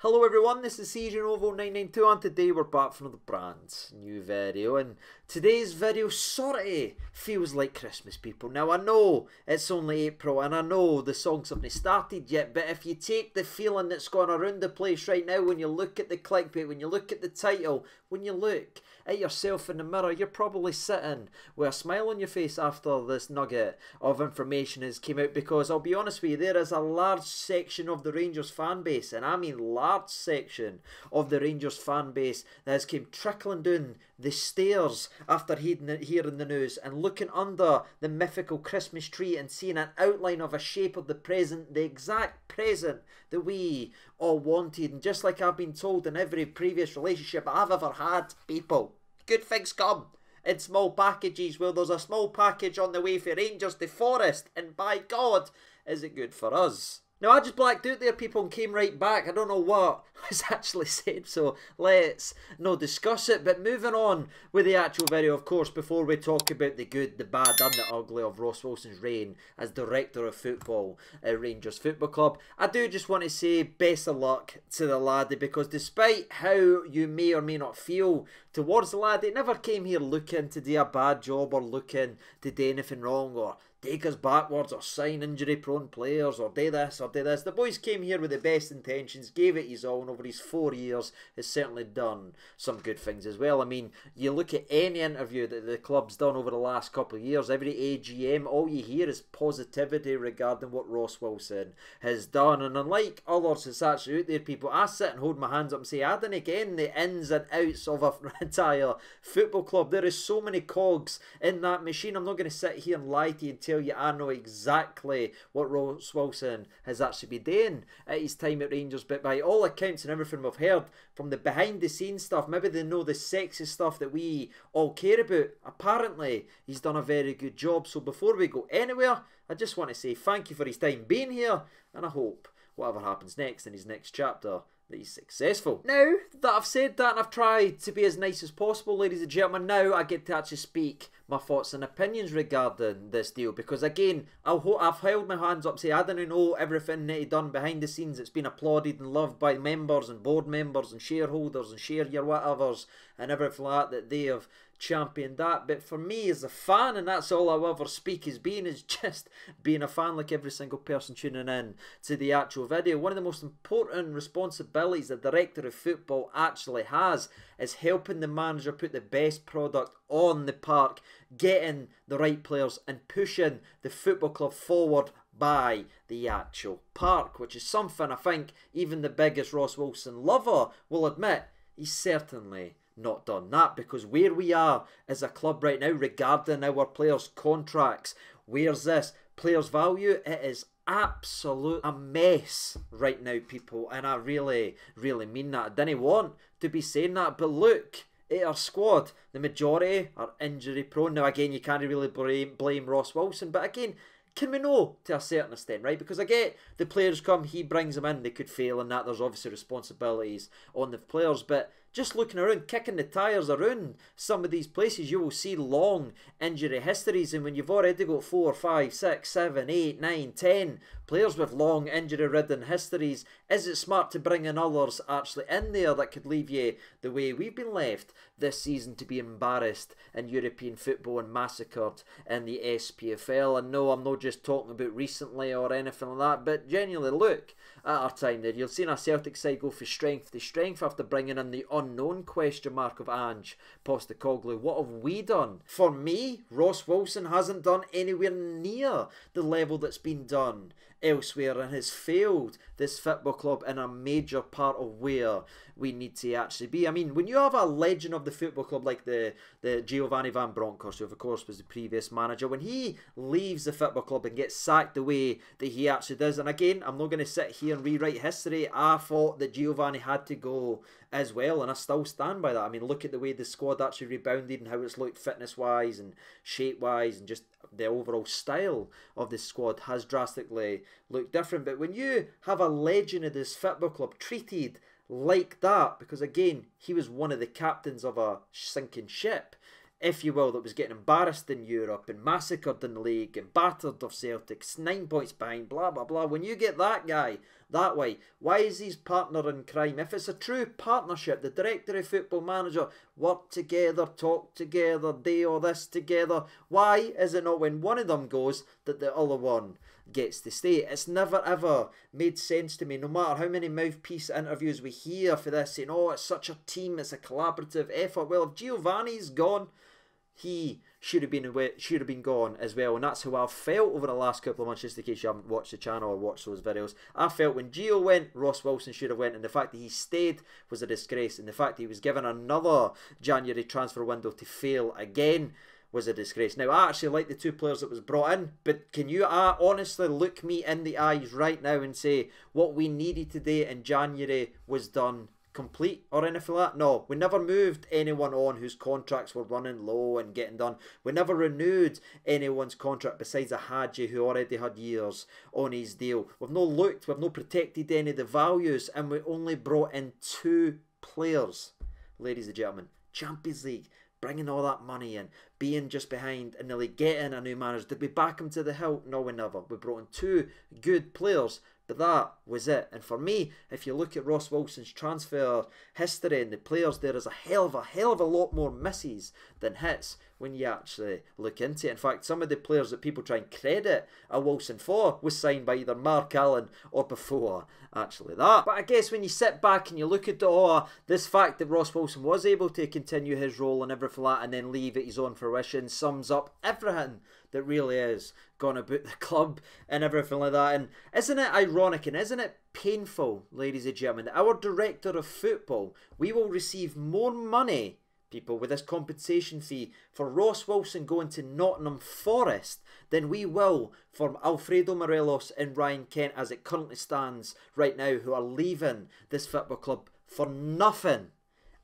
Hello everyone, this is CJNovo992 and today we're back for another brand new video, and today's video sorta feels like Christmas, people. Now I know it's only April and I know the songs haven't started yet, but if you take the feeling that's going around the place right now when you look at the clickbait, when you look at the title, when you look at yourself in the mirror, you're probably sitting with a smile on your face after this nugget of information has came out, because I'll be honest with you, there is a large section of the Rangers fan base, and I mean large section of the Rangers fan base, that has came trickling down the stairs after hearing the news and looking under the mythical Christmas tree and seeing an outline of a shape of the present, the exact present that we all wanted. And just like I've been told in every previous relationship I've ever had, people, good things come in small packages. Well, there's a small package on the way for Rangers to Forest, and by God, is it good for us. Now, I just blacked out there, people, and came right back. I don't know what was actually said, so let's not discuss it. But moving on with the actual video, of course, before we talk about the good, the bad and the ugly of Ross Wilson's reign as Director of Football at Rangers Football Club, I do just want to say best of luck to the laddie, because despite how you may or may not feel towards the laddie, never came here looking to do a bad job or looking to do anything wrong or take us backwards or sign injury prone players or do this or do this. The boys came here with the best intentions, gave it his all, and over his 4 years has certainly done some good things as well. I mean, you look at any interview that the club's done over the last couple of years, every AGM, all you hear is positivity regarding what Ross Wilson has done. And unlike others that's actually out there, people, I sit and hold my hands up and say, I didn't get in the ins and outs of an entire football club. There is so many cogs in that machine. I'm not going to sit here and lie to you and tell you I know exactly what Ross Wilson has actually been doing at his time at Rangers, but by all accounts and everything we've heard from the behind the scenes stuff, maybe they know the sexy stuff that we all care about, apparently he's done a very good job. So before we go anywhere, I just want to say thank you for his time being here, and I hope whatever happens next in his next chapter, that he's successful. Now that I've said that and I've tried to be as nice as possible, ladies and gentlemen, now I get to actually speak my thoughts and opinions regarding this deal, because again, I've held my hands up, say I didn't know everything that he done behind the scenes. It's been applauded and loved by members and board members and shareholders and share your whatevers and everything like that they have championed that. But for me as a fan, and that's all I'll ever speak as being, is just being a fan like every single person tuning in to the actual video. One of the most important responsibilities the Director of Football actually has is helping the manager put the best product on the park, getting the right players and pushing the football club forward by the actual park, which is something I think even the biggest Ross Wilson lover will admit he's certainly not done that. Because where we are as a club right now regarding our players' contracts, where's this players' value? It is absolute a mess right now, people, and I really mean that. I didn't want to be saying that, but look at our squad, the majority are injury prone. Now again, you can't really blame Ross Wilson, but again, can we know to a certain extent, right? Because I get the players come, he brings them in, they could fail, and that there's obviously responsibilities on the players, but just looking around, kicking the tyres around some of these places, you will see long injury histories. And when you've already got 4, 5, 6, 7, 8, 9, 10 players with long injury-ridden histories, is it smart to bring in others actually in there that could leave you the way we've been left this season, to be embarrassed in European football and massacred in the SPFL? And no, I'm not just talking about recently or anything like that, but genuinely look at our time there. You've seen our Celtic side go from strength to strength after bringing in the unknown question mark of Ange Postecoglou. What have we done? For me, Ross Wilson hasn't done anywhere near the level that's been done elsewhere, and has failed this football club in a major part of where we need to actually be. I mean, when you have a legend of the football club like the Giovanni Van Bronckhorst, who of course was the previous manager, when he leaves the football club and gets sacked the way that he actually does, and again, I'm not going to sit here and rewrite history, I thought that Giovanni had to go as well, and I still stand by that. I mean, look at the way the squad actually rebounded and how it's looked fitness-wise and shape-wise, and just the overall style of the squad has drastically looked different. But when you have a legend of this football club treated like that, because again, he was one of the captains of a sinking ship, if you will, that was getting embarrassed in Europe and massacred in the league and battered of Celtics, 9 points behind, blah, blah, blah. When you get that guy that way, why is his partner in crime? If it's a true partnership, the director of football manager, work together, talk together, do all this together, why is it not when one of them goes that the other one gets to stay? It's never ever made sense to me, no matter how many mouthpiece interviews we hear for this, saying, oh, it's such a team, it's a collaborative effort. Well, if Giovanni's gone, he should have been gone as well, and that's how I've felt over the last couple of months. Just in case you haven't watched the channel or watched those videos, I felt when Gio went, Ross Wilson should have went, and the fact that he stayed was a disgrace, and the fact that he was given another January transfer window to fail again was a disgrace. Now, I actually like the two players that was brought in, but can you honestly look me in the eyes right now and say what we needed today in January was done complete or anything like that? No, we never moved anyone on whose contracts were running low and getting done. We never renewed anyone's contract besides a Hadji who already had years on his deal. We've not protected any of the values, and we only brought in 2 players, ladies and gentlemen. Champions League, bringing all that money in, being just behind in the league, getting a new manager. Did we back him to the hilt? No, we never. We brought in 2 good players, but that was it. And for me, if you look at Ross Wilson's transfer history and the players, there is a hell of a lot more misses than hits when you actually look into it. In fact, some of the players that people try and credit a Wilson for was signed by either Mark Allen or before actually that. But I guess when you sit back and you look at this fact that Ross Wilson was able to continue his role and everything like that and then leave at his own fruition sums up everything that really is gone about the club and everything like that. And isn't it ironic and isn't it painful, ladies and gentlemen, that our director of football, we will receive more money, people, with this compensation fee for Ross Wilson going to Nottingham Forest than we will for Alfredo Morelos and Ryan Kent as it currently stands right now, who are leaving this football club for nothing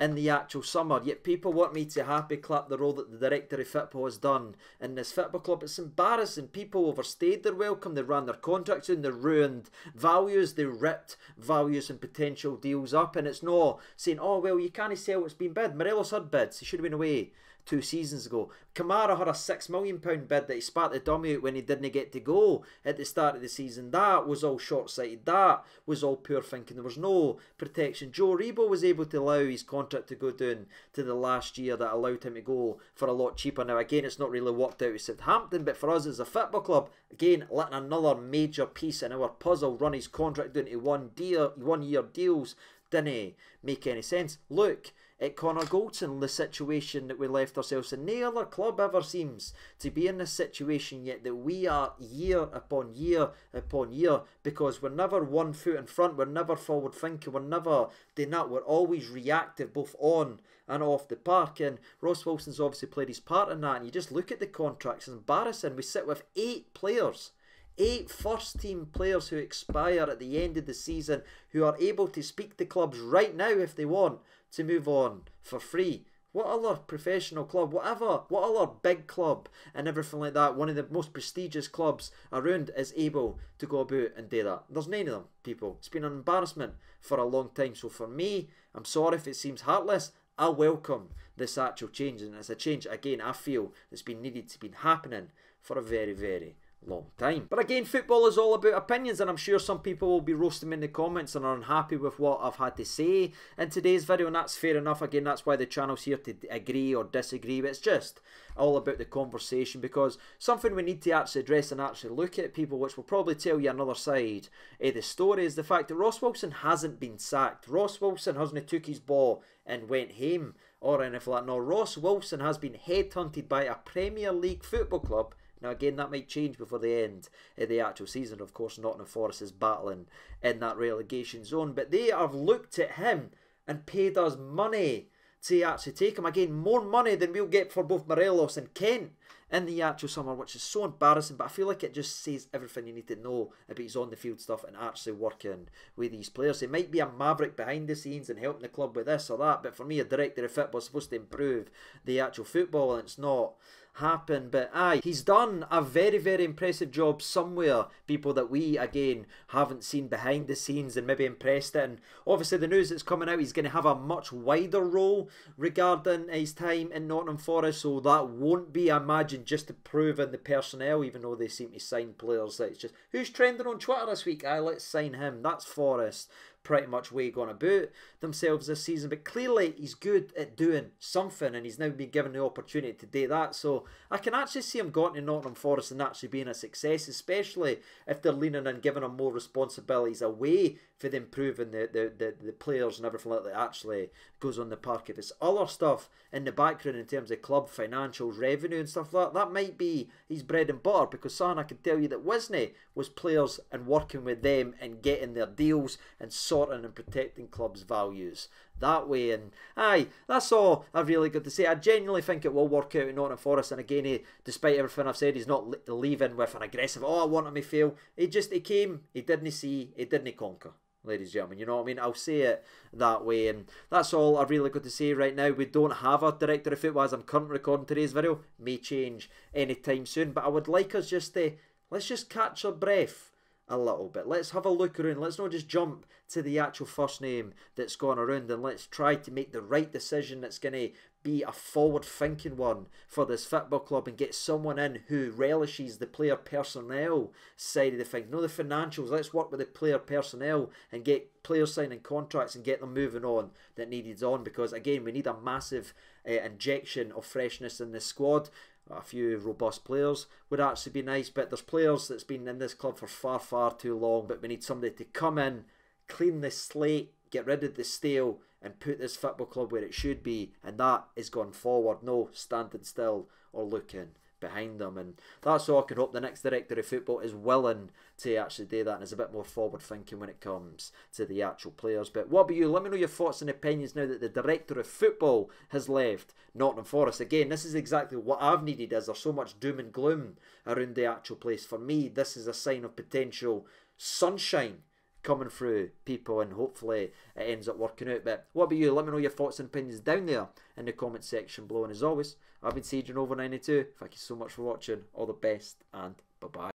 in the actual summer. Yet people want me to happy clap the role that the director of football has done in this football club. It's embarrassing. People overstayed their welcome. They ran their contracts in. They ruined values. They ripped values and potential deals up. And it's not saying, oh, well, you can't sell what's been bid. Morelos had bids. He should have been away 2 seasons ago. Kamara had a £6 million bid that he spat the dummy out when he didn't get to go at the start of the season. That was all short-sighted. That was all pure thinking. There was no protection. Joe Rebo was able to allow his contract to go down to the last year that allowed him to go for a lot cheaper. Now, again, it's not really worked out with Southampton, but for us as a football club, again, letting another major piece in our puzzle run his contract down to 1 year deals didn't make any sense. Look at Connor Goldson, the situation that we left ourselves in. No other club ever seems to be in this situation yet, that we are year upon year upon year, because we're never 1 foot in front, we're never forward thinking, we're never doing that, we're always reactive both on and off the park. And Ross Wilson's obviously played his part in that, and you just look at the contracts, it's embarrassing. We sit with 8 players, 8 first-team players who expire at the end of the season, who are able to speak to clubs right now if they want to move on for free. What other professional club, what other big club and everything like that, one of the most prestigious clubs around, is able to go about and do that? There's none of them, people. It's been an embarrassment for a long time. So for me, I'm sorry if it seems heartless, I welcome this actual change, and it's a change, again, I feel that's been needed to be happening for a very, very long time. But again, football is all about opinions, and I'm sure some people will be roasting me in the comments and are unhappy with what I've had to say in today's video, and that's fair enough. Again, that's why the channel's here, to agree or disagree, but it's just all about the conversation, because something we need to actually address and actually look at, people, which will probably tell you another side of the story, is the fact that Ross Wilson hasn't been sacked. Ross Wilson hasn't took his ball and went home or anything like that. No, Ross Wilson has been headhunted by a Premier League football club. Now, again, that might change before the end of the actual season. Of course, Nottingham Forest is battling in that relegation zone. But they have looked at him and paid us money to actually take him. Again, more money than we'll get for both Morelos and Kent in the actual summer, which is so embarrassing. But I feel like it just says everything you need to know about his on-the-field stuff and actually working with these players. He might be a maverick behind the scenes and helping the club with this or that, but for me, a director of football is supposed to improve the actual football, and it's not happen. But aye, he's done a very, very impressive job somewhere, people that we, again, haven't seen behind the scenes and maybe impressed it. And obviously the news that's coming out, he's going to have a much wider role regarding his time in Nottingham Forest, so that won't be, I imagine, just to prove in the personnel, even though they seem to sign players. It's just, who's trending on Twitter this week? Aye, let's sign him. That's Forest pretty much way going about themselves this season. But clearly he's good at doing something, and he's now been given the opportunity to do that. So I can actually see him going to Nottingham Forest and actually being a success, especially if they're leaning and giving him more responsibilities away for the improving the players and everything like that actually goes on the park. If it's other stuff in the background in terms of club financials, revenue and stuff like that, that might be his bread and butter, because son, I can tell you that Wisney was players and working with them and getting their deals and sorting and protecting clubs' values that way. And aye, that's all I've really got to say. I genuinely think it will work out in Nottingham Forest, and again, despite everything I've said, he's not leaving with an aggressive, oh, I want him to fail. He came, he didn't see, he didn't conquer, ladies and gentlemen, you know what I mean? I'll say it that way, and that's all I've really got to say right now. We don't have a director of football as I'm currently recording today's video. May change anytime soon, but I would like us just to, let's just catch our breath a little bit. Let's have a look around. Let's not just jump to the actual first name that's gone around, and let's try to make the right decision that's going to be a forward-thinking one for this football club and get someone in who relishes the player personnel side of the thing. No, the financials. Let's work with the player personnel and get players signing contracts and get them moving on that needed on, because again, we need a massive injection of freshness in this squad. A few robust players would actually be nice, but there's players that's been in this club for far, far too long, but we need somebody to come in, clean the slate, get rid of the stale, and put this football club where it should be, and that is going forward, no standing still or looking behind them. And that's all I can hope the next director of football is willing to actually do that and is a bit more forward thinking when it comes to the actual players. But what about you? Let me know your thoughts and opinions now that the director of football has left Nottingham Forest. Again, this is exactly what I've needed. Is there so much doom and gloom around the actual place? For me, this is a sign of potential sunshine coming through, people, and hopefully it ends up working out. But what about you? Let me know your thoughts and opinions down there in the comment section below. And as always, I've been Sage over 92. Thank you so much for watching. All the best, and bye bye.